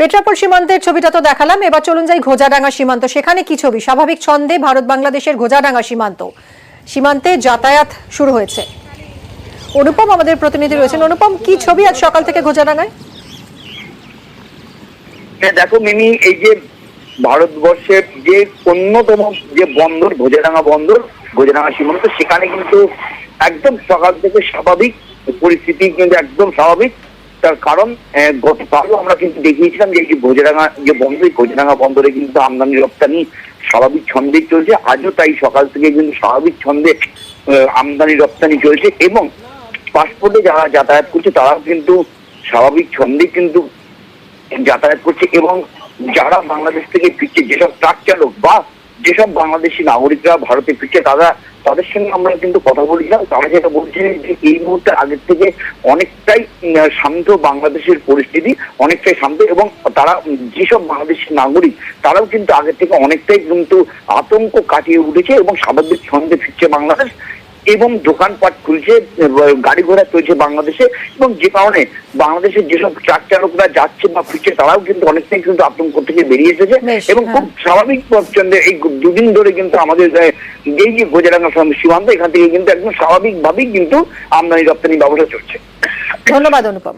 পেট্রাপোল সীমান্তের ছবিটা তো দেখালাম, এবার চলুন যাই ঘোজাডাঙ্গা সীমান্ত। সেখানে কি ছবি? স্বাভাবিক ছন্দে ভারত বাংলাদেশের ঘোজাডাঙ্গা সীমান্তে যাতায়াত শুরু হয়েছে। অনুপম আমাদের প্রতিনিধি রয়েছেন। অনুপম, কি ছবি আজ সকাল থেকে ঘোজাডাঙ্গায়? দেখো মিমি, এই যে ভারতবর্ষের যে অন্যতম যে বন্দর ঘোজাডাঙ্গা সীমান্ত, সেখানে কিন্তু একদম সকাল থেকে স্বাভাবিক পরিস্থিতি, কিন্তু একদম স্বাভাবিক। তার কারণ গতকালও আমরা কিন্তু দেখিয়েছিলাম যে ঘোজাডাঙ্গা বন্দরে কিন্তু আমদানি রপ্তানি স্বাভাবিক ছন্দে চলছে। আজও তাই সকাল থেকে কিন্তু স্বাভাবিক ছন্দে আমদানি রপ্তানি চলছে, এবং পাসপোর্টে যারা যাতায়াত করছে তারাও কিন্তু স্বাভাবিক ছন্দে কিন্তু যাতায়াত করছে। এবং যারা বাংলাদেশ থেকে ফিরছে, যেসব ট্রাক চালক বা যেসব বাংলাদেশি নাগরিকরা ভারতে ফিরছে, তাদের সঙ্গে আমরা কিন্তু কথা বলেছিলাম। তারা যেটা বলছেন যে এই মুহূর্তে আগের থেকে অনেকটাই শান্ত বাংলাদেশের পরিস্থিতি, অনেকটাই শান্ত। এবং তারা যেসব বাংলাদেশি নাগরিক তারাও কিন্তু আগের থেকে অনেকটাই কিন্তু আতঙ্ক কাটিয়ে উঠেছে এবং স্বাভাবিক ছন্দে ফিরছে বাংলাদেশ। এবং দোকানপাট খুলছে, গাড়ি ঘোড়া চলছে বাংলাদেশে, এবং যে কারণে বাংলাদেশের যেসব ট্রাক চালকরা যাচ্ছে বা ফিরছে তারাও কিন্তু অনেকটাই কিন্তু আতঙ্ক থেকে বেরিয়ে এসেছে। এবং খুব স্বাভাবিক ছন্দে এই দুদিন ধরে কিন্তু আমাদের এই যে ঘোজাডাঙ্গা সীমান্ত, এখান থেকে কিন্তু একদম স্বাভাবিকভাবেই কিন্তু আমদানি রপ্তানি ব্যবসা চলছে। ধন্যবাদ অনুপম।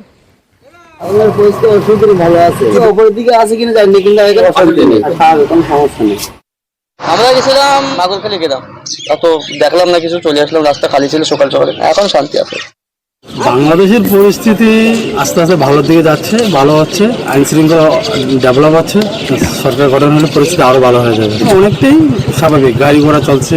ভালো আছে, উপরের দিকে আছে কিনা জানি, কিন্তু কোনো সমস্যা নেই। আমরা গেছিলাম নাগরখালি গেলাম, অত দেখলাম না কিছু, চলে আসলাম। রাস্তা খালি ছিল সকাল সকালে, এখন শান্তি আছে। বাংলাদেশের পরিস্থিতি আস্তে আস্তে ভালোর দিকে যাচ্ছে, ভালো হচ্ছে, আইন শৃঙ্খলা ডেভেলপ হচ্ছে। সরকার গঠন হলে পরিস্থিতি আরো ভালো হয়ে যাবে। অনেকটাই স্বাভাবিক, গাড়ি ঘোড়া চলছে,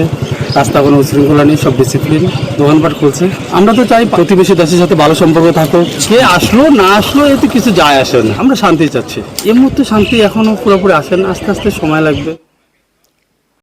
রাস্তা কোনো উশৃঙ্খলা নেই, সব ডিসিপ্লিন, দোকানপাট খুলছে। আমরা তো চাই প্রতিবেশী দেশের সাথে ভালো সম্পর্ক থাকুক। সে আসলো না আসলো এতে কিছু যায় আসে না, আমরা শান্তি চাচ্ছি। এই মুহূর্তে শান্তি এখনো পুরোপুরি আসে না, আস্তে আস্তে সময় লাগবে।